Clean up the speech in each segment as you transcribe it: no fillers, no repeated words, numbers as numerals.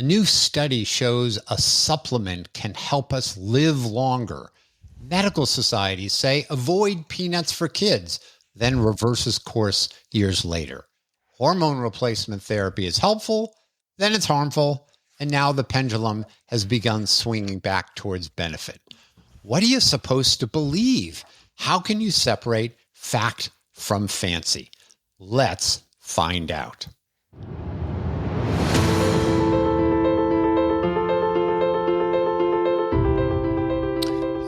A new study shows a supplement can help us live longer. Medical societies say avoid peanuts for kids, then reverses course years later. Hormone replacement therapy is helpful, then it's harmful, and now the pendulum has begun swinging back towards benefit. What are you supposed to believe? How can you separate fact from fancy? Let's find out.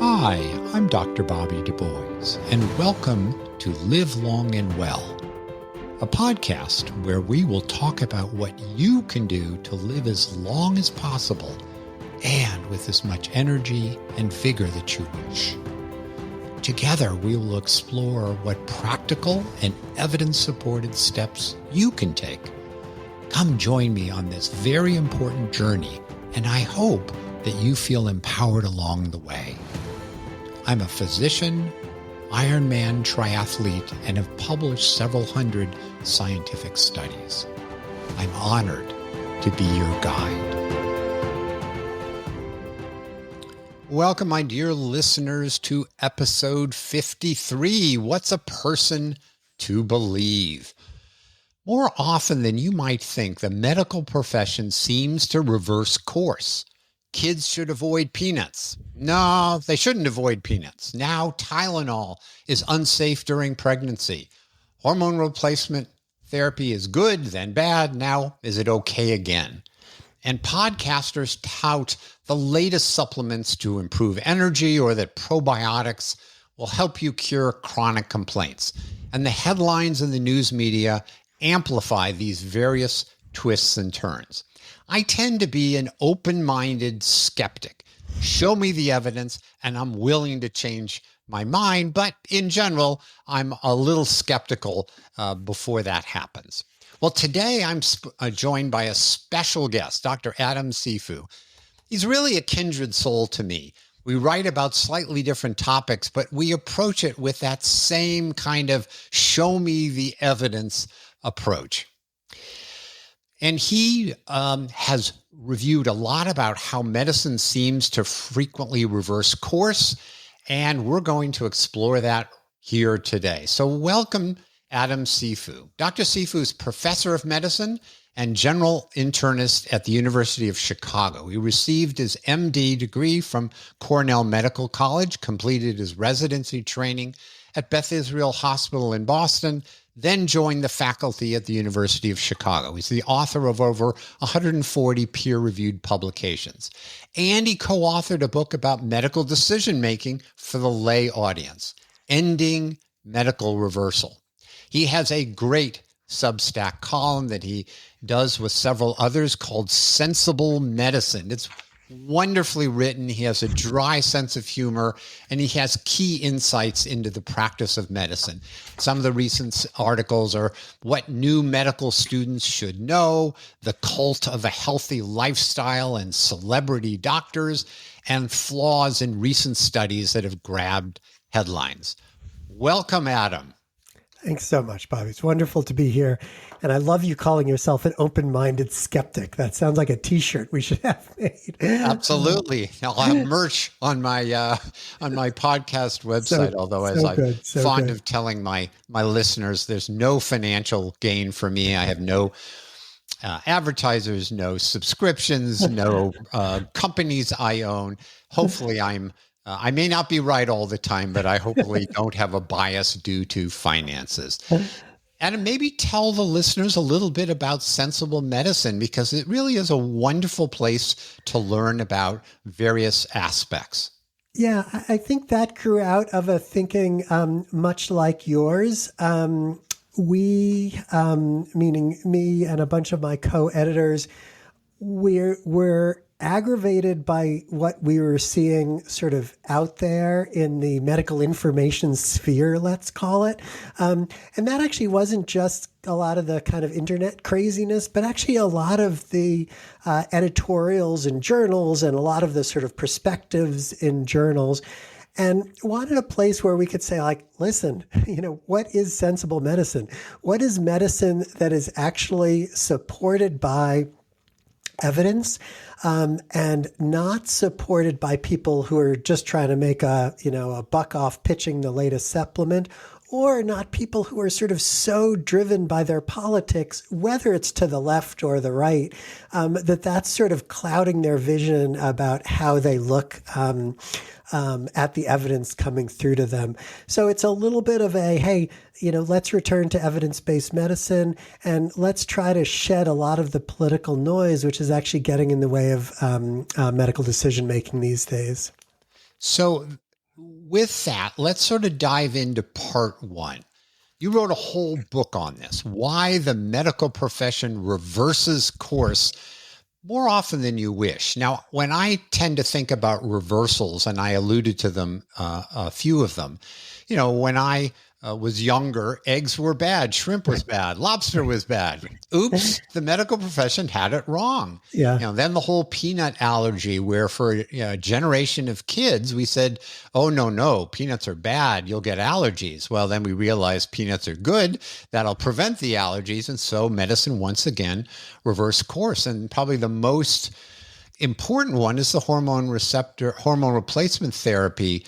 Hi, I'm Dr. Bobby Du Bois, and welcome to Live Long and Well, a podcast where we will talk about what you can do to live as long as possible and with as much energy and vigor that you wish. Together, we will explore what practical and evidence-supported steps you can take. Come join me on this very important journey, and I hope that you feel empowered along the way. I'm a physician, Ironman triathlete, and have published several hundred scientific studies. I'm honored to be your guide. Welcome, my dear listeners, to episode 53, What's a Person to Believe? More often than you might think, the medical profession seems to reverse course. Kids should avoid peanuts. No, they shouldn't avoid peanuts. Now Tylenol is unsafe during pregnancy. Hormone replacement therapy is good, then bad. Now is it okay again? And podcasters tout the latest supplements to improve energy or that probiotics will help you cure chronic complaints. And the headlines in the news media amplify these various twists and turns. I tend to be an open-minded skeptic. Show me the evidence and I'm willing to change my mind. But in general, I'm a little skeptical before that happens. Well, today I'm joined by a special guest, Dr. Adam Cifu. He's really a kindred soul to me. We write about slightly different topics, but we approach it with that same kind of show me the evidence approach. And he has reviewed a lot about how medicine seems to frequently reverse course, and we're going to explore that here today. So welcome, Adam Cifu. Dr. Cifu is professor of medicine and general internist at the University of Chicago. He received his MD degree from Cornell Medical College, completed his residency training at Beth Israel Hospital in Boston, then joined the faculty at the University of Chicago. He's the author of over 140 peer-reviewed publications. And he co-authored a book about medical decision-making for the lay audience, Ending Medical Reversal. He has a great Substack column that he does with several others called Sensible Medicine. It's wonderfully written. He has a dry sense of humor, and he has key insights into the practice of medicine. Some of the recent articles are what new medical students should know, the cult of a healthy lifestyle and celebrity doctors, and flaws in recent studies that have grabbed headlines. Welcome, Adam. Thanks so much, Bobby. It's wonderful to be here. And I love you calling yourself an open-minded skeptic. That sounds like a t-shirt we should have made. Absolutely. I'll have merch on my podcast website, although as I'm fond of telling my listeners, there's no financial gain for me. I have no advertisers, no subscriptions, no companies I own. Hopefully I may not be right all the time, but I hopefully don't have a bias due to finances. Adam, maybe tell the listeners a little bit about Sensible Medicine, because it really is a wonderful place to learn about various aspects. Yeah, I think that grew out of a thinking much like yours. We, meaning me and a bunch of my co-editors, we're aggravated by what we were seeing sort of out there in the medical information sphere, let's call it. And that actually wasn't just a lot of the kind of internet craziness, but actually a lot of the editorials in journals and a lot of the sort of perspectives in journals. And wanted a place where we could say, like, listen, what is sensible medicine? What is medicine that is actually supported by evidence, and not supported by people who are just trying to make a buck off pitching the latest supplement, or not people who are sort of so driven by their politics, whether it's to the left or the right, that's sort of clouding their vision about how they look at the evidence coming through to them. So it's a little bit of a, hey, let's return to evidence-based medicine and let's try to shed a lot of the political noise, which is actually getting in the way of medical decision-making these days. So with that, let's sort of dive into part one. You wrote a whole book on this, why the medical profession reverses course more often than you wish. Now, when I tend to think about reversals, and I alluded to them, a few of them, when I was younger, eggs were bad, shrimp was bad, lobster was bad. Oops, the medical profession had it wrong. Yeah. Then the whole peanut allergy, where for a generation of kids, we said, oh, no, peanuts are bad. You'll get allergies. Well, then we realized peanuts are good. That'll prevent the allergies. And so medicine once again reversed course. And probably the most important one is the hormone replacement therapy.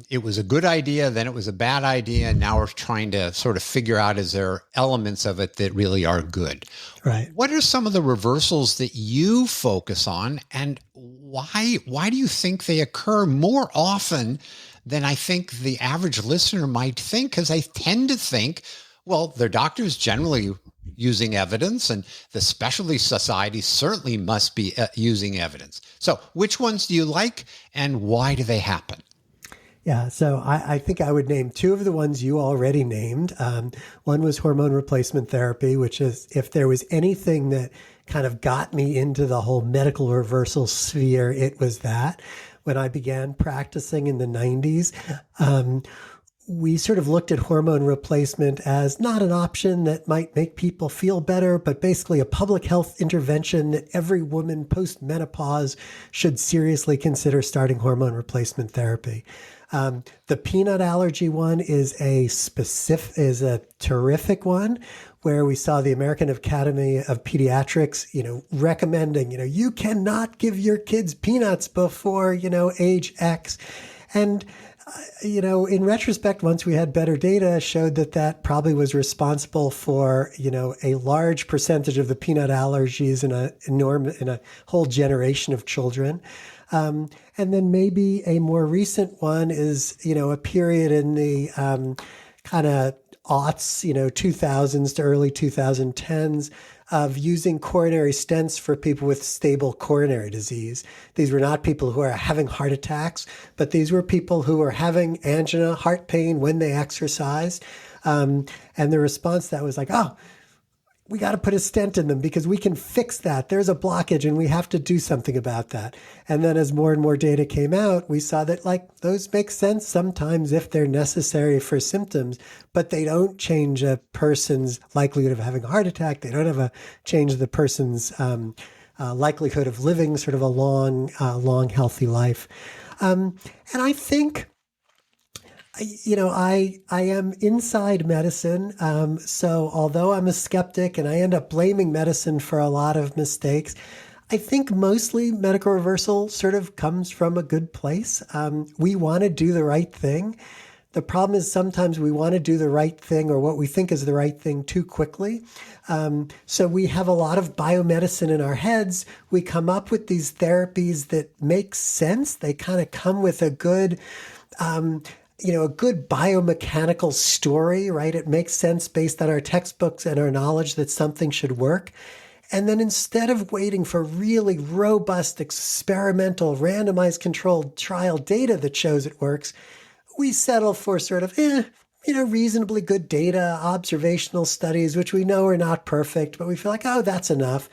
It was a good idea, then it was a bad idea, and now we're trying to sort of figure out, is there elements of it that really are good? Right. What are some of the reversals that you focus on, and why do you think they occur more often than I think the average listener might think? Because I tend to think, well, their doctors generally using evidence, and the specialty society certainly must be using evidence. So which ones do you like, and why do they happen? Yeah, so I think I would name two of the ones you already named. One was hormone replacement therapy, which is, if there was anything that kind of got me into the whole medical reversal sphere, it was that. When I began practicing in the 90s, we sort of looked at hormone replacement as not an option that might make people feel better, but basically a public health intervention that every woman post-menopause should seriously consider starting hormone replacement therapy. The peanut allergy one is a terrific one, where we saw the American Academy of Pediatrics, recommending, you cannot give your kids peanuts before, age X. And, in retrospect, once we had better data, showed that probably was responsible for, a large percentage of the peanut allergies in a whole generation of children. And then maybe a more recent one is, a period in the kind of aughts, 2000s to early 2010s, of using coronary stents for people with stable coronary disease. These were not people who are having heart attacks, but these were people who were having angina, heart pain when they exercised. And the response to that was like, oh, we got to put a stent in them because we can fix that. There's a blockage and we have to do something about that. And then as more and more data came out, we saw that those make sense sometimes if they're necessary for symptoms, but they don't change a person's likelihood of having a heart attack. They don't change the person's likelihood of living sort of a long, healthy life. And I think, I am inside medicine. So although I'm a skeptic and I end up blaming medicine for a lot of mistakes, I think mostly medical reversal sort of comes from a good place. We want to do the right thing. The problem is sometimes we want to do the right thing or what we think is the right thing too quickly. So we have a lot of biomedicine in our heads. We come up with these therapies that make sense. They kind of come with a good a good biomechanical story, right? It makes sense based on our textbooks and our knowledge that something should work. And then instead of waiting for really robust, experimental, randomized controlled trial data that shows it works, we settle for sort of, reasonably good data, observational studies, which we know are not perfect, but we feel like, oh, that's enough.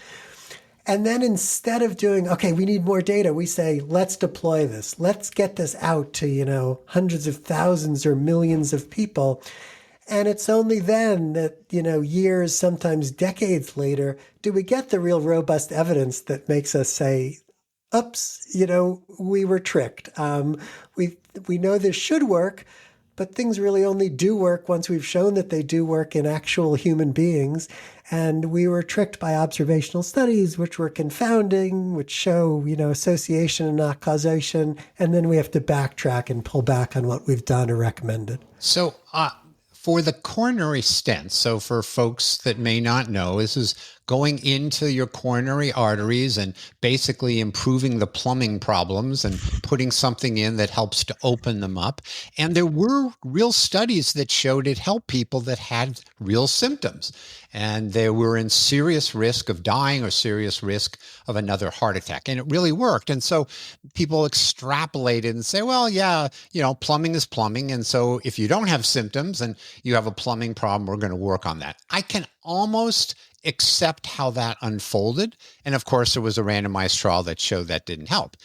And then instead of doing, okay, we need more data, we say, let's deploy this. Let's get this out to, hundreds of thousands or millions of people. And it's only then that, years, sometimes decades later, do we get the real robust evidence that makes us say, oops, we were tricked. We know this should work, but things really only do work once we've shown that they do work in actual human beings. And we were tricked by observational studies, which were confounding, which show, association and not causation. And then we have to backtrack and pull back on what we've done or recommended. So for the coronary stents, so for folks that may not know, this is going into your coronary arteries and basically improving the plumbing problems and putting something in that helps to open them up. And there were real studies that showed it helped people that had real symptoms. And they were in serious risk of dying or serious risk of another heart attack. And it really worked. And so people extrapolated and say, well, yeah, plumbing is plumbing. And so if you don't have symptoms and you have a plumbing problem, we're going to work on that. I can almost accept how that unfolded. And of course, there was a randomized trial that showed that didn't help.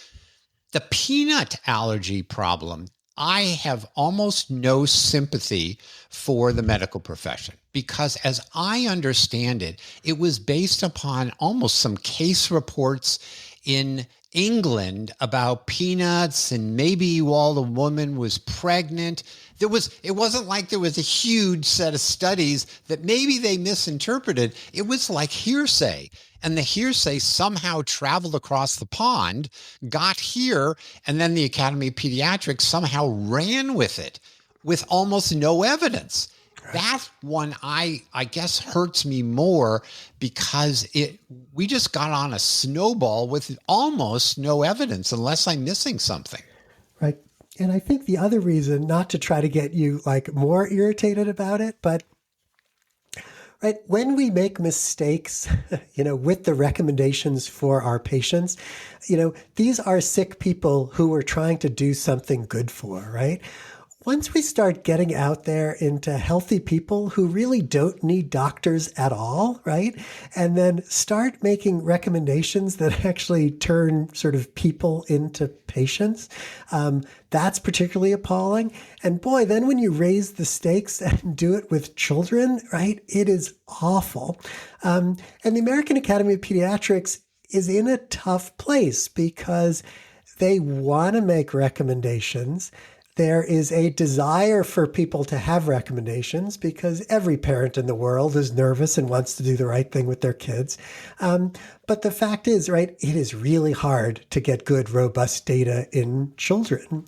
The peanut allergy problem, I have almost no sympathy for the medical profession because as I understand it, it was based upon almost some case reports in England about peanuts and maybe while the woman was pregnant. It wasn't like there was a huge set of studies that maybe they misinterpreted. It was like hearsay. And the hearsay somehow traveled across the pond, got here, and then the Academy of Pediatrics somehow ran with it with almost no evidence. That one, I guess, hurts me more because we just got on a snowball with almost no evidence unless I'm missing something. Right. And I think the other reason, not to try to get you more irritated about it, but right, when we make mistakes, with the recommendations for our patients, these are sick people who we're trying to do something good for, right? Once we start getting out there into healthy people who really don't need doctors at all, right? And then start making recommendations that actually turn sort of people into patients, that's particularly appalling. And boy, then when you raise the stakes and do it with children, right, it is awful. And the American Academy of Pediatrics is in a tough place because they want to make recommendations. There is a desire for people to have recommendations because every parent in the world is nervous and wants to do the right thing with their kids. But the fact is, right, it is really hard to get good, robust data in children.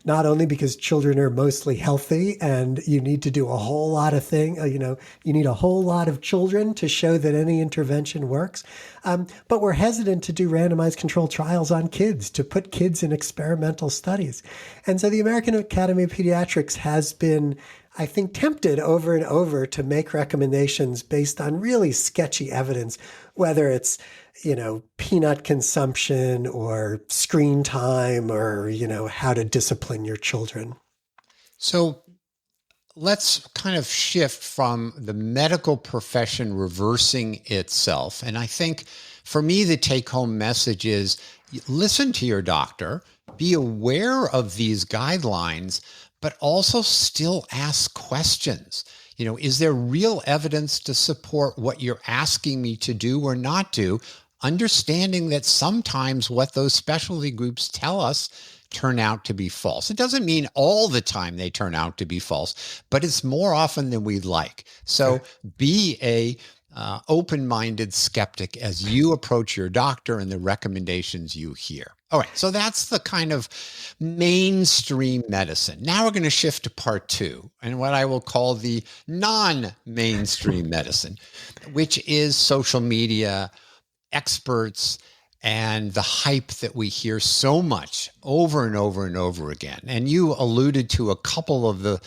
Not only because children are mostly healthy and you need to do a whole lot of you need a whole lot of children to show that any intervention works. But we're hesitant to do randomized controlled trials on kids, to put kids in experimental studies. And so the American Academy of Pediatrics has been, I think, tempted over and over to make recommendations based on really sketchy evidence, whether it's, peanut consumption or screen time or, how to discipline your children. So let's kind of shift from the medical profession reversing itself. And I think for me, the take-home message is listen to your doctor, be aware of these guidelines, but also still ask questions. Is there real evidence to support what you're asking me to do or not do? Understanding that sometimes what those specialty groups tell us turn out to be false. It doesn't mean all the time they turn out to be false, but it's more often than we'd like. So be a open-minded skeptic as you approach your doctor and the recommendations you hear. All right, so that's the kind of mainstream medicine. Now we're going to shift to part two, and what I will call the non-mainstream medicine, which is social media, experts, and the hype that we hear so much over and over and over again. And you alluded to a couple of the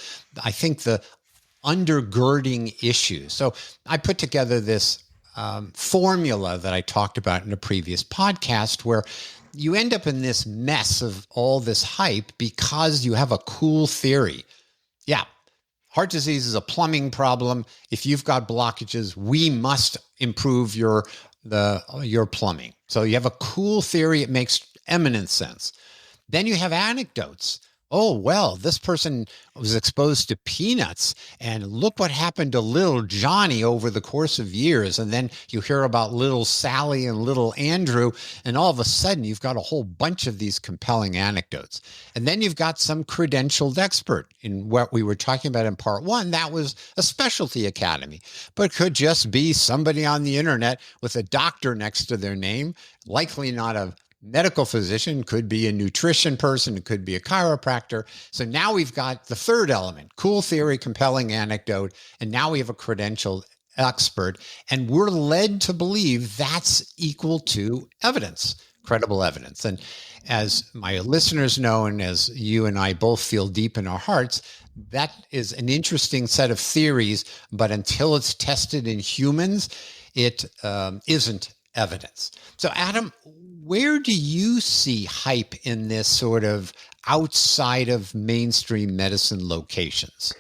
undergirding issues. So I put together this formula that I talked about in a previous podcast where you end up in this mess of all this hype because you have a cool theory. Yeah, heart disease is a plumbing problem. If you've got blockages, we must improve your plumbing. So you have a cool theory. It makes eminent sense. Then you have anecdotes. oh, well, this person was exposed to peanuts and look what happened to little Johnny over the course of years. And then you hear about little Sally and little Andrew. And all of a sudden you've got a whole bunch of these compelling anecdotes. And then you've got some credentialed expert in what we were talking about in part one. That was a specialty academy, but it could just be somebody on the internet with a doctor next to their name, likely not a medical physician, could be a nutrition person, it could be a chiropractor. So now we've got the third element, cool theory, compelling anecdote, and now we have a credentialed expert, and we're led to believe that's equal to evidence, credible evidence. And as my listeners know, and as you and I both feel deep in our hearts, that is an interesting set of theories, but until it's tested in humans, it isn't evidence. So, Adam, where do you see hype in this sort of outside of mainstream medicine locations?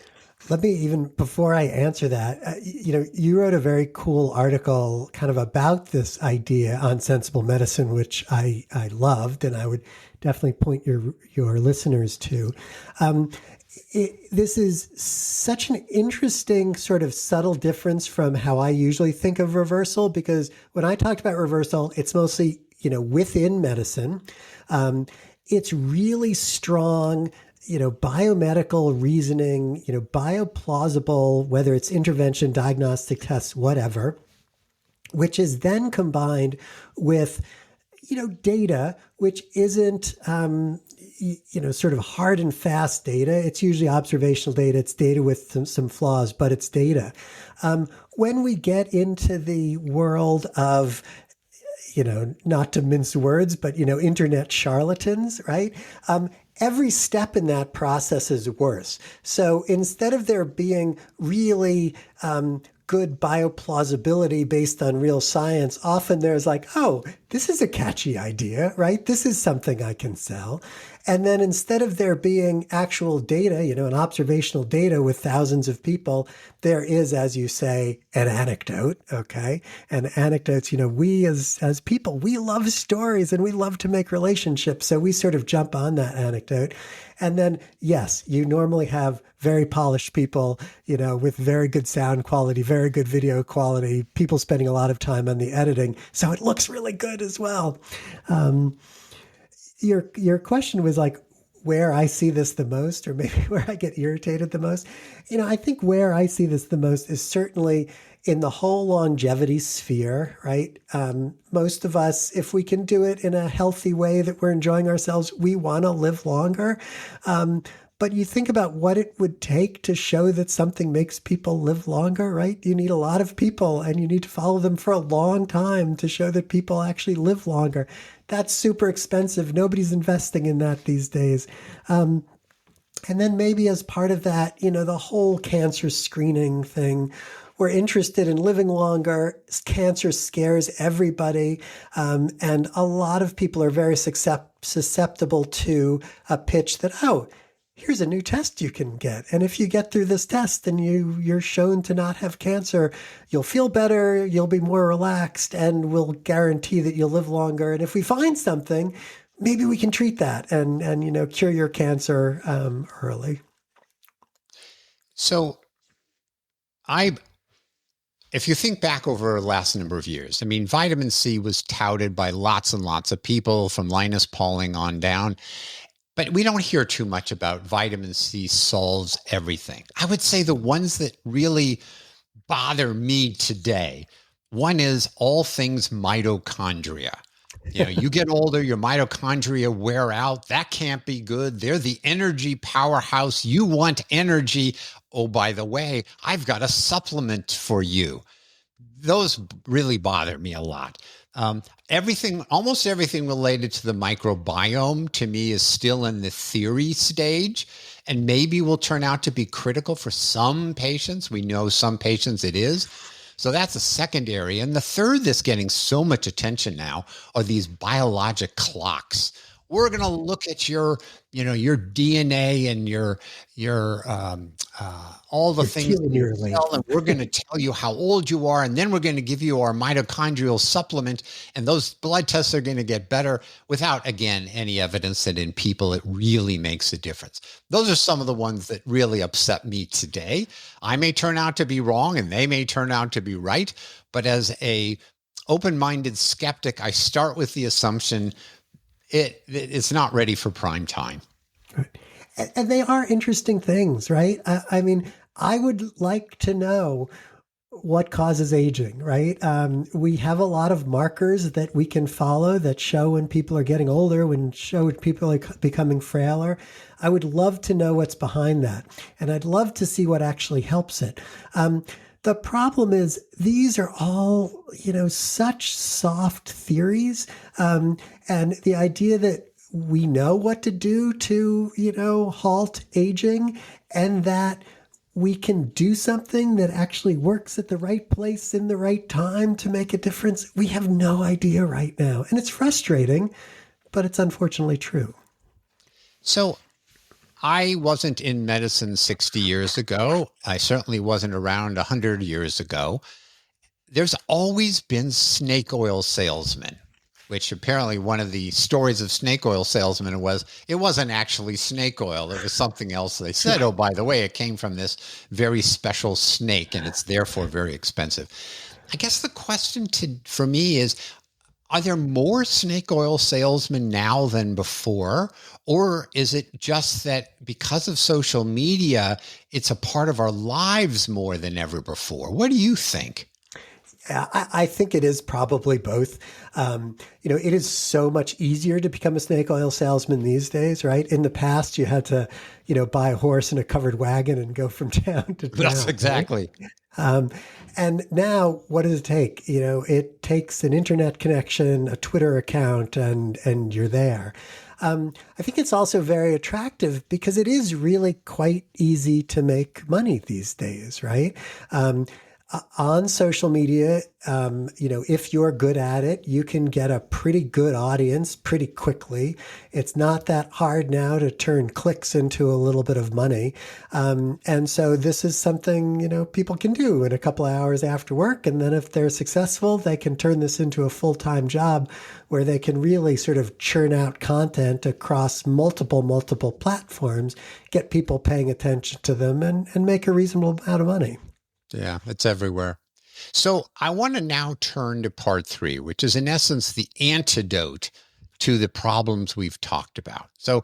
Let me even before I answer that, you wrote a very cool article kind of about this idea on sensible medicine, which I loved, and I would definitely point your listeners to. This is such an interesting sort of subtle difference from how I usually think of reversal, because when I talked about reversal, it's mostly, within medicine. It's really strong, biomedical reasoning, bioplausible, whether it's intervention, diagnostic tests, whatever, which is then combined with, data, which isn't, sort of hard and fast data. It's usually observational data. It's data with some flaws, but it's data. When we get into the world of, not to mince words, but, internet charlatans, right? Every step in that process is worse. So instead of there being really good bioplausibility based on real science, often there's like, oh, this is a catchy idea, right? This is something I can sell. And then instead of there being actual data, an observational data with thousands of people, there is, as you say, an anecdote, okay? And anecdotes, we as people, we love stories and we love to make relationships. So we sort of jump on that anecdote. And then, yes, you normally have very polished people, with very good sound quality, very good video quality, people spending a lot of time on the editing. So it looks really good as well. Your question was like where I see this the most, or maybe where I get irritated the most. I think where I see this the most is certainly in the whole longevity sphere, right? Most of us, if we can do it in a healthy way that we're enjoying ourselves, we want to live longer. But you think about what it would take to show that something makes people live longer, right? You need a lot of people and you need to follow them for a long time to show that people actually live longer. That's super expensive. Nobody's investing in that these days. And then maybe as part of that, the whole cancer screening thing, we're interested in living longer. Cancer scares everybody. And a lot of people are very susceptible to a pitch that, oh, here's a new test you can get. And if you get through this test and you're shown to not have cancer, you'll feel better, you'll be more relaxed, and we'll guarantee that you'll live longer. And if we find something, maybe we can treat that and cure your cancer early. So if you think back over the last number of years, I mean, vitamin C was touted by lots and lots of people from Linus Pauling on down. But we don't hear too much about vitamin C solves everything. I would say the ones that really bother me today, one is all things mitochondria. You get older, your mitochondria wear out. That can't be good. They're the energy powerhouse. You want energy. Oh, by the way, I've got a supplement for you. Those really bother me a lot. Almost everything related to the microbiome to me is still in the theory stage and maybe will turn out to be critical for some patients. We know some patients it is. So that's a second area. And the third that's getting so much attention now are these biologic clocks. we're going to look at your DNA and your all the Your things in your telomere cell, length. and we're going to tell you how old you are, and then we're going to give you our mitochondrial supplement, and those blood tests are going to get better without, again, any evidence that in people it really makes a difference. Those are some of the ones that really upset me today. I may turn out to be wrong, and they may turn out to be right, but as a open-minded skeptic, I start with the assumption it's not ready for prime time. And they are interesting things, right? I mean, I would like to know what causes aging, right? We have a lot of markers that we can follow that show when people are getting older, when show when people are becoming frailer. I would love to know what's behind that. And I'd love to see what actually helps it. The problem is these are all, such soft theories. And the idea that we know what to do to, halt aging, and that we can do something that actually works at the right place in the right time to make a difference. We have no idea right now. And it's frustrating, but it's unfortunately true. So I wasn't in medicine 60 years ago. I certainly wasn't around 100 years ago. There's always been snake oil salesmen, which apparently one of the stories of snake oil salesmen was it wasn't actually snake oil. It was something else. They said, oh, by the way, it came from this very special snake and it's therefore very expensive. I guess the question for me is, are there more snake oil salesmen now than before? Or is it just that because of social media, it's a part of our lives more than ever before? What do you think? I think it is probably both. It is so much easier to become a snake oil salesman these days, right? In the past, you had to, buy a horse and a covered wagon and go from town to town. That's exactly. Right? And now, what does it take? It takes an internet connection, a Twitter account, and you're there. I think it's also very attractive because it is really quite easy to make money these days, right? On social media, if you're good at it, you can get a pretty good audience pretty quickly. It's not that hard now to turn clicks into a little bit of money. And so this is something, people can do in a couple of hours after work. And then if they're successful, they can turn this into a full-time job where they can really sort of churn out content across multiple platforms, get people paying attention to them and make a reasonable amount of money. Yeah, it's everywhere. So I want to now turn to part 3, which is in essence the antidote to the problems we've talked about. So,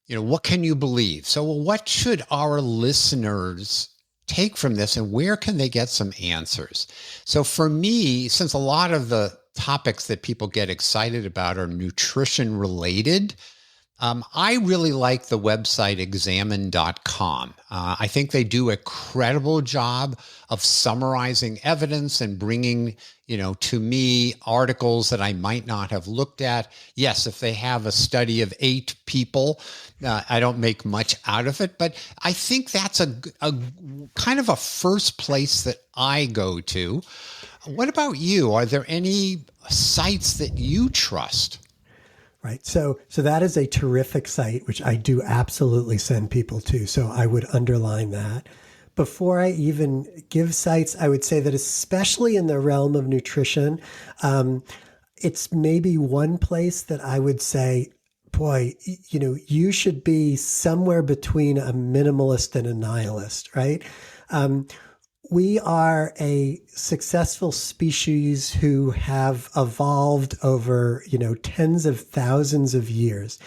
what can you believe? So what should our listeners take from this and where can they get some answers? So for me, since a lot of the topics that people get excited about are nutrition related, I really like the website examine.com. I think they do a credible job of summarizing evidence and bringing, to me articles that I might not have looked at. Yes, if they have a study of 8 people, I don't make much out of it, but I think that's a kind of a first place that I go to. What about you? Are there any sites that you trust? Right. So that is a terrific site, which I do absolutely send people to. So I would underline that. Before I even give sites, I would say that especially in the realm of nutrition, it's maybe one place that I would say, boy, you should be somewhere between a minimalist and a nihilist, right? We are a successful species who have evolved over, tens of thousands of years.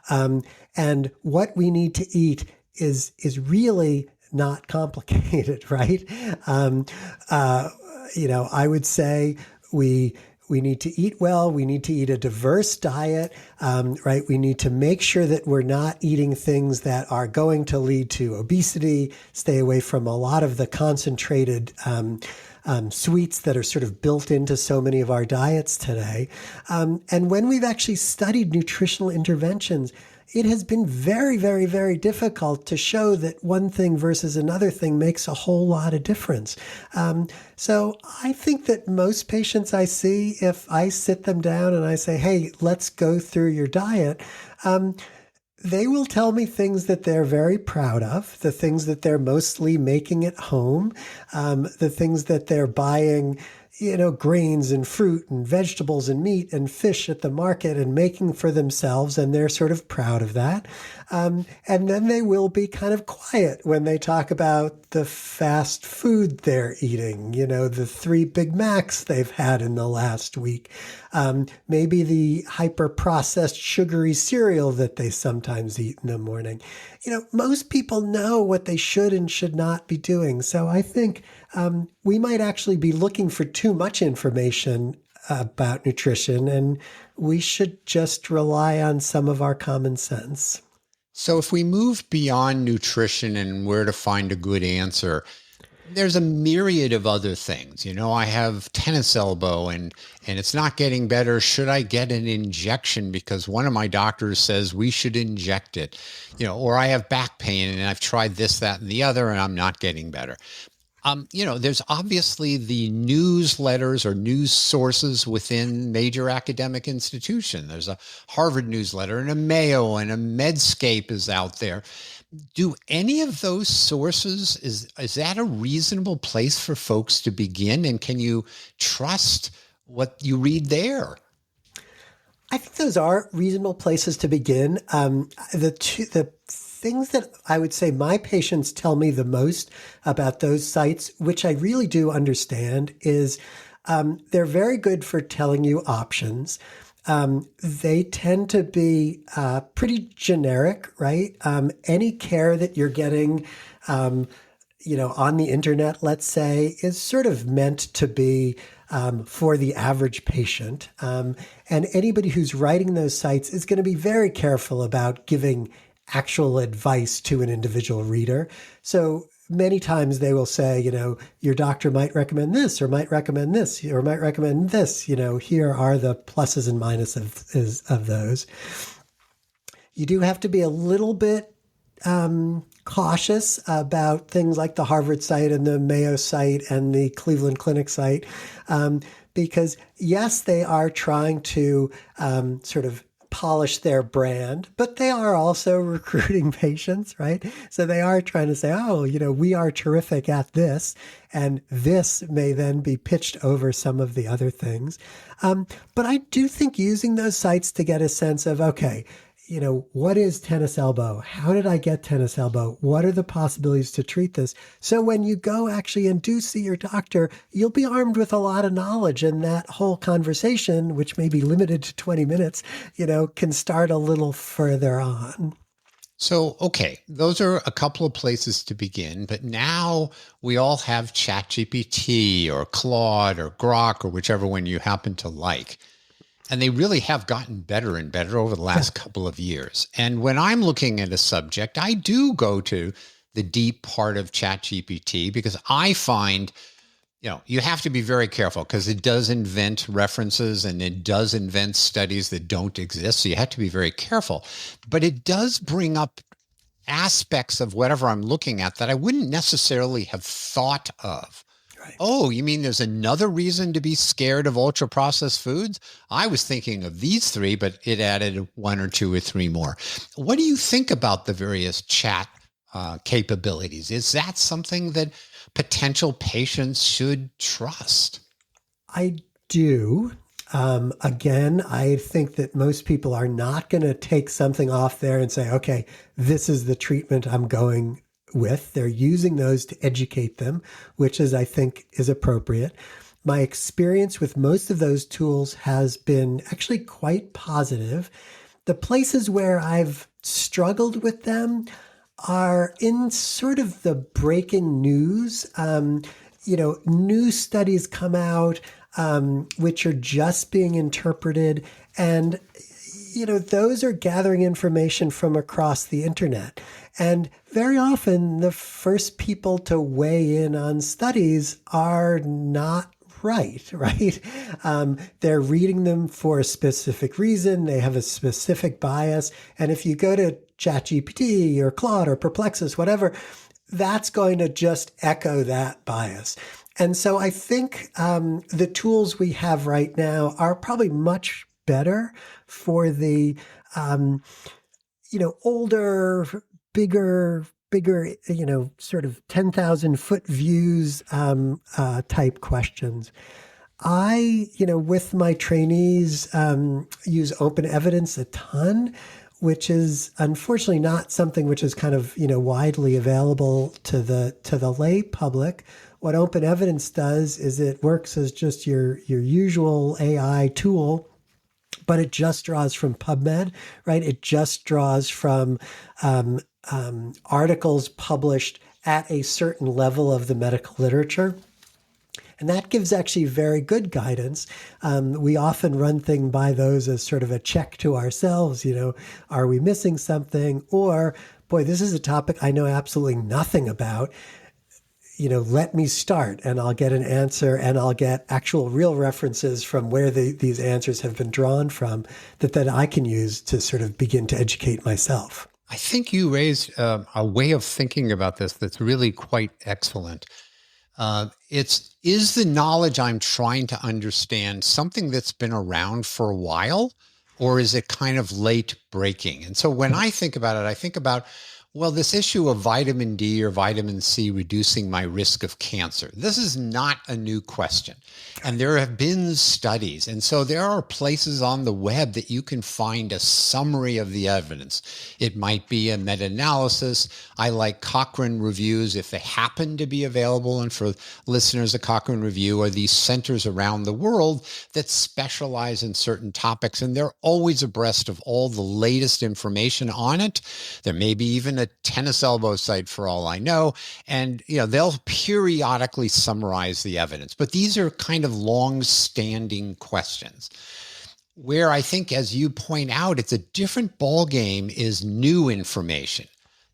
And what we need to eat is really not complicated, right? I would say we need to eat well. We need to eat a diverse diet, right? We need to make sure that we're not eating things that are going to lead to obesity, stay away from a lot of the concentrated sweets that are sort of built into so many of our diets today. And when we've actually studied nutritional interventions, it has been very, very, very difficult to show that one thing versus another thing makes a whole lot of difference. So I think that most patients I see, if I sit them down and I say, hey, let's go through your diet, they will tell me things that they're very proud of, the things that they're mostly making at home, the things that they're buying, grains and fruit and vegetables and meat and fish at the market and making for themselves. And they're sort of proud of that. And then they will be kind of quiet when they talk about the fast food they're eating, the 3 Big Macs they've had in the last week, maybe the hyper processed sugary cereal that they sometimes eat in the morning. Most people know what they should and should not be doing. So I think we might actually be looking for too much information about nutrition, and we should just rely on some of our common sense. So if we move beyond nutrition and where to find a good answer, there's a myriad of other things. I have tennis elbow and it's not getting better. Should I get an injection because one of my doctors says we should inject it? Or I have back pain and I've tried this, that, and the other, and I'm not getting better. There's obviously the newsletters or news sources within major academic institutions. There's a Harvard newsletter and a Mayo and a Medscape is out there. Do any of those sources, is that a reasonable place for folks to begin? And can you trust what you read there? I think those are reasonable places to begin. The things that I would say my patients tell me the most about those sites, which I really do understand, is they're very good for telling you options. They tend to be pretty generic, right? Any care that you're getting, on the internet, let's say, is sort of meant to be for the average patient. And anybody who's writing those sites is going to be very careful about giving actual advice to an individual reader. So many times they will say, your doctor might recommend this or might recommend this or might recommend this. Here are the pluses and minuses of those. You do have to be a little bit cautious about things like the Harvard site and the Mayo site and the Cleveland Clinic site, because yes, they are trying to sort of polish their brand, but they are also recruiting patients, right? So they are trying to say, we are terrific at this, and this may then be pitched over some of the other things. But I do think using those sites to get a sense of, okay, what is tennis elbow? How did I get tennis elbow? What are the possibilities to treat this? So when you go actually and do see your doctor, you'll be armed with a lot of knowledge, and that whole conversation, which may be limited to 20 minutes, can start a little further on. So, okay, those are a couple of places to begin, but now we all have ChatGPT or Claude or Grok or whichever one you happen to like. And they really have gotten better and better over the last couple of years. And when I'm looking at a subject, I do go to the deep part of ChatGPT because I find, you have to be very careful because it does invent references and it does invent studies that don't exist. So you have to be very careful. But it does bring up aspects of whatever I'm looking at that I wouldn't necessarily have thought of. Right. Oh, you mean there's another reason to be scared of ultra processed foods? I was thinking of these 3, but it added 1 or 2 or 3 more. What do you think about the various chat capabilities? Is that something that potential patients should trust? I do. Again, I think that most people are not going to take something off there and say, okay, this is the treatment I'm going with. They're using those to educate them, which I think is appropriate. My experience with most of those tools has been actually quite positive. The places where I've struggled with them are in sort of the breaking news. New studies come out which are just being interpreted, and those are gathering information from across the internet. And very often the first people to weigh in on studies are not right, right? They're reading them for a specific reason. They have a specific bias. And if you go to ChatGPT or Claude or Perplexus, whatever, that's going to just echo that bias. And so I think the tools we have right now are probably much better for the older, bigger, sort of 10,000 foot views type questions. With my trainees, use open evidence a ton, which is unfortunately not something which is kind of, widely available to the lay public. What open evidence does is it works as just your usual AI tool, but it just draws from PubMed, right? It just draws from articles published at a certain level of the medical literature. And that gives actually very good guidance. We often run things by those as sort of a check to ourselves, are we missing something? Or, boy, this is a topic I know absolutely nothing about. Let me start, and I'll get an answer, and I'll get actual real references from where these answers have been drawn from that I can use to sort of begin to educate myself. I think you raised a way of thinking about this that's really quite excellent. Is the knowledge I'm trying to understand something that's been around for a while, or is it kind of late breaking? And so when I think about it, I think about, well, this issue of vitamin D or vitamin C reducing my risk of cancer. This is not a new question. And there have been studies. And so there are places on the web that you can find a summary of the evidence. It might be a meta-analysis. I like Cochrane reviews if they happen to be available. And for listeners, a Cochrane review are these centers around the world that specialize in certain topics. And they're always abreast of all the latest information on it. There may be even a tennis elbow site for all I know. And, they'll periodically summarize the evidence. But these are kind of long-standing questions. Where I think, as you point out, it's a different ballgame is new information.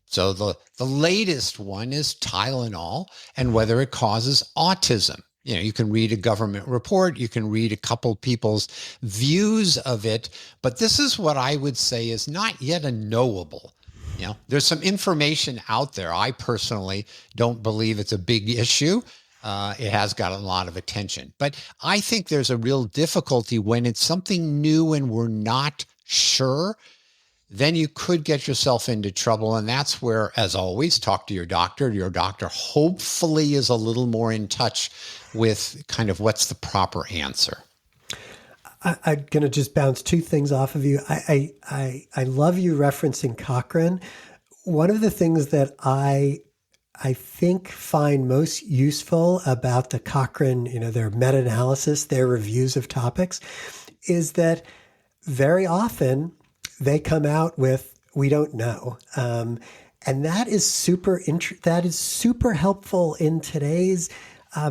So the latest one is Tylenol and whether it causes autism. You can read a government report, you can read a couple people's views of it, but this is what I would say is not yet a knowable. There's some information out there. I personally don't believe it's a big issue. It has got a lot of attention. But I think there's a real difficulty when it's something new and we're not sure, then you could get yourself into trouble. And that's where, as always, talk to your doctor. Your doctor hopefully is a little more in touch with kind of what's the proper answer. I'm going to just bounce two things off of you. I love you referencing Cochrane. One of the things that I think find most useful about the Cochrane, their meta-analysis, their reviews of topics, is that very often they come out with, we don't know. And that is super helpful in today's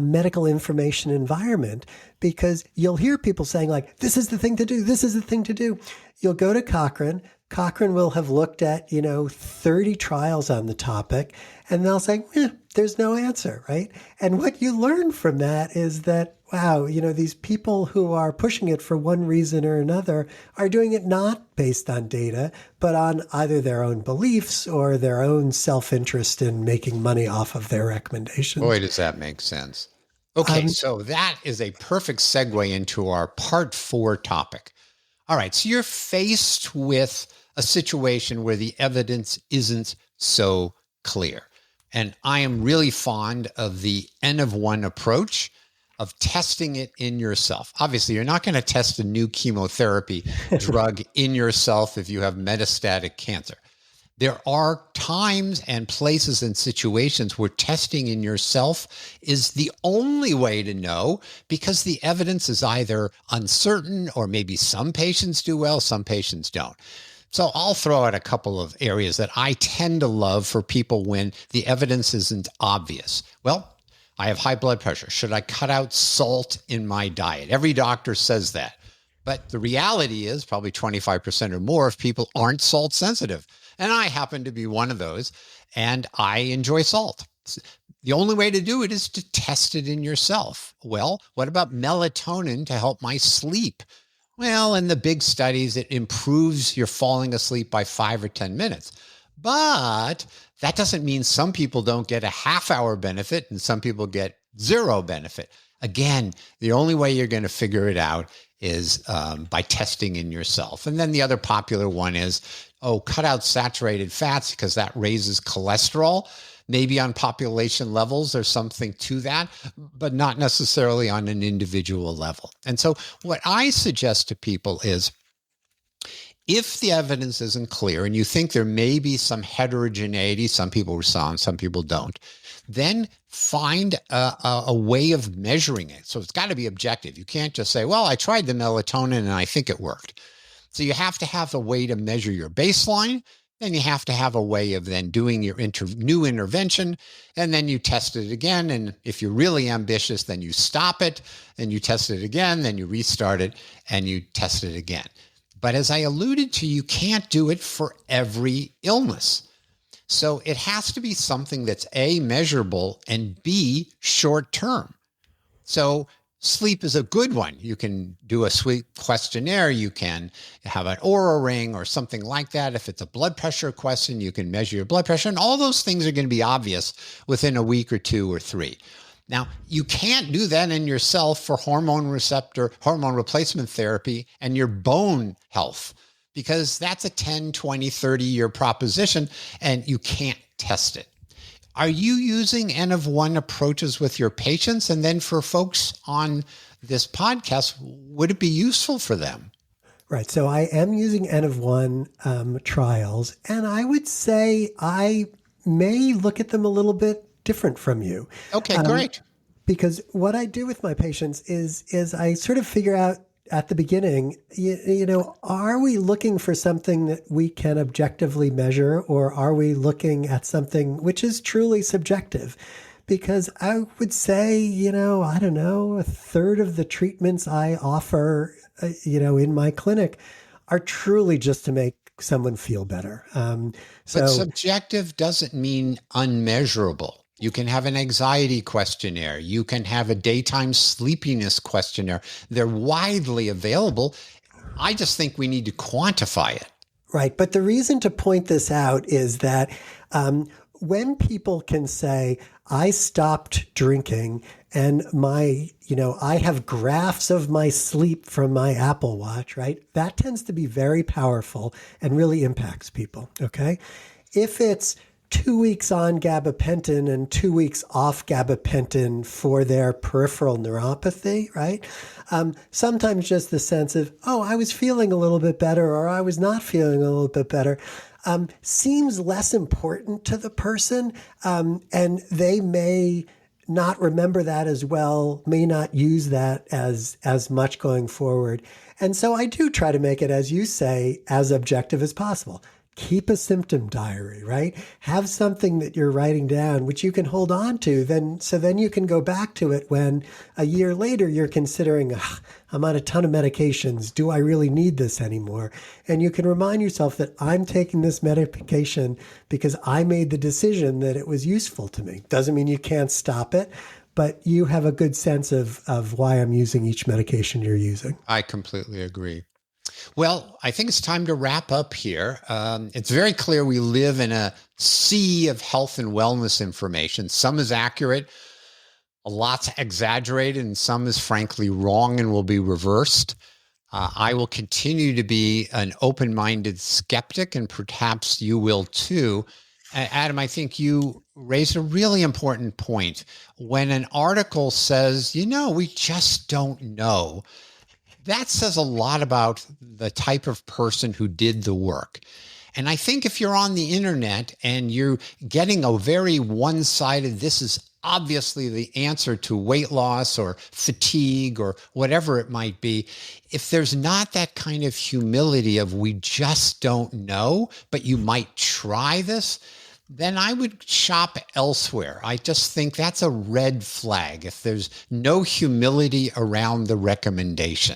medical information environment, because you'll hear people saying like, this is the thing to do. This is the thing to do. You'll go to Cochrane. Cochrane will have looked at, 30 trials on the topic, and they'll say, there's no answer, right? And what you learn from that is that, wow, these people who are pushing it for one reason or another are doing it not based on data, but on either their own beliefs or their own self-interest in making money off of their recommendations. Boy, does that make sense. Okay, so that is a perfect segue into our part 4 topic. All right, so you're faced with a situation where the evidence isn't so clear. And I am really fond of the N of 1 approach of testing it in yourself. Obviously, you're not going to test a new chemotherapy drug in yourself if you have metastatic cancer. There are times and places and situations where testing in yourself is the only way to know, because the evidence is either uncertain or maybe some patients do well, some patients don't. So I'll throw out a couple of areas that I tend to love for people when the evidence isn't obvious. Well, I have high blood pressure. Should I cut out salt in my diet? Every doctor says that. But the reality is probably 25% or more of people aren't salt sensitive. And I happen to be one of those, and I enjoy salt. The only way to do it is to test it in yourself. Well, what about melatonin to help my sleep? Well, in the big studies, it improves your falling asleep by 5 or 10 minutes. But that doesn't mean some people don't get a half-hour benefit and some people get zero benefit. Again, the only way you're going to figure it out is by testing in yourself. And then the other popular one is, cut out saturated fats because that raises cholesterol. Maybe on population levels, there's something to that, but not necessarily on an individual level. And so what I suggest to people is, if the evidence isn't clear and you think there may be some heterogeneity, some people respond, some people don't, then find a way of measuring it. So it's got to be objective. You can't just say, well, I tried the melatonin and I think it worked. So you have to have a way to measure your baseline. Then you have to have a way of then doing your new intervention, and then you test it again. And if you're really ambitious, then you stop it, and you test it again, then you restart it, and you test it again. But as I alluded to, you can't do it for every illness. So it has to be something that's A, measurable, and B, short-term. So sleep is a good one. You can do a sleep questionnaire. You can have an Oura ring or something like that. If it's a blood pressure question, you can measure your blood pressure. And all those things are going to be obvious within a week or 2 or 3. Now, you can't do that in yourself for hormone replacement therapy and your bone health, because that's a 10, 20, 30-year proposition, and you can't test it. Are you using N of 1 approaches with your patients? And then for folks on this podcast, would it be useful for them? Right. So I am using N of 1 trials, and I would say I may look at them a little bit different from you. Okay, great. Because what I do with my patients is I sort of figure out at the beginning, are we looking for something that we can objectively measure, or are we looking at something which is truly subjective? Because I would say, I don't know, a third of the treatments I offer, in my clinic are truly just to make someone feel better. But subjective doesn't mean unmeasurable. You can have an anxiety questionnaire. You can have a daytime sleepiness questionnaire. They're widely available. I just think we need to quantify it. Right. But the reason to point this out is that when people can say, I stopped drinking and I have graphs of my sleep from my Apple Watch, right? That tends to be very powerful and really impacts people. Okay. If it's 2 weeks on gabapentin and 2 weeks off gabapentin for their peripheral neuropathy, right? Sometimes just the sense of, I was feeling a little bit better, or I was not feeling a little bit better, seems less important to the person. And they may not remember that as well, may not use that as much going forward. And so I do try to make it, as you say, as objective as possible. Keep a symptom diary, right? Have something that you're writing down, which you can hold on to. Then you can go back to it when a year later you're considering, I'm on a ton of medications. Do I really need this anymore? And you can remind yourself that I'm taking this medication because I made the decision that it was useful to me. Doesn't mean you can't stop it, but you have a good sense of why I'm using each medication you're using. I completely agree. Well, I think it's time to wrap up here. It's very clear we live in a sea of health and wellness information. Some is accurate, a lot's exaggerated, and some is frankly wrong and will be reversed. I will continue to be an open-minded skeptic, and perhaps you will too. Adam, I think you raised a really important point. When an article says, we just don't know, that says a lot about the type of person who did the work. And I think if you're on the internet and you're getting a very one-sided, this is obviously the answer to weight loss or fatigue or whatever it might be, if there's not that kind of humility of we just don't know, but you might try this, then I would shop elsewhere. I just think that's a red flag if there's no humility around the recommendation.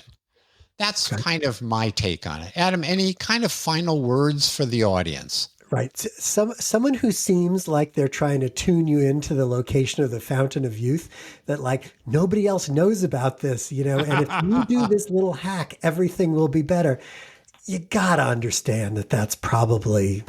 That's kind of my take on it. Adam, any kind of final words for the audience? Right. Someone who seems like they're trying to tune you into the location of the fountain of youth, that like nobody else knows about this, and if you do this little hack, everything will be better. You got to understand that that's probably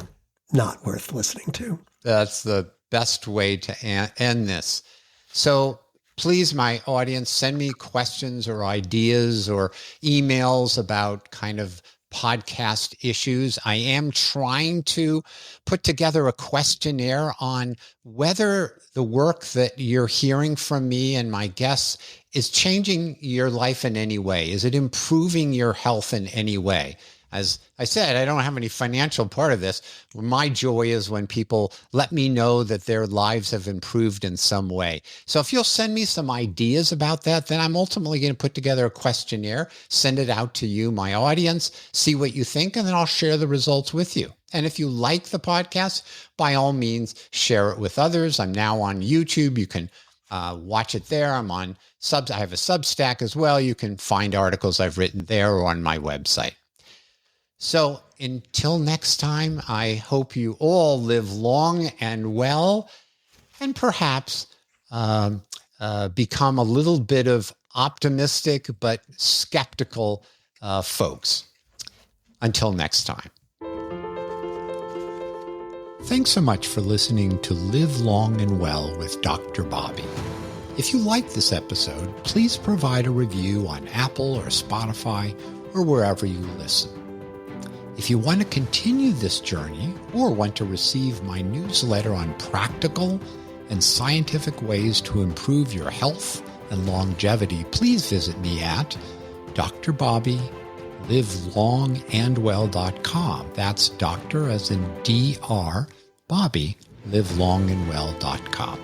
not worth listening to. That's the best way to end this. So please, my audience, send me questions or ideas or emails about kind of podcast issues. I am trying to put together a questionnaire on whether the work that you're hearing from me and my guests is changing your life in any way. Is it improving your health in any way? As I said, I don't have any financial part of this. My joy is when people let me know that their lives have improved in some way. So if you'll send me some ideas about that, then I'm ultimately going to put together a questionnaire, send it out to you, my audience, see what you think, and then I'll share the results with you. And if you like the podcast, by all means, share it with others. I'm now on YouTube. You can watch it there. I'm on Subs. I have a Substack as well. You can find articles I've written there or on my website. So until next time, I hope you all live long and well, and perhaps become a little bit of optimistic but skeptical folks. Until next time. Thanks so much for listening to Live Long and Well with Dr. Bobby. If you like this episode, please provide a review on Apple or Spotify or wherever you listen. If you want to continue this journey or want to receive my newsletter on practical and scientific ways to improve your health and longevity, please visit me at drbobbylivellongandwell.com. That's doctor as in DR, Bobby, livelongandwell.com.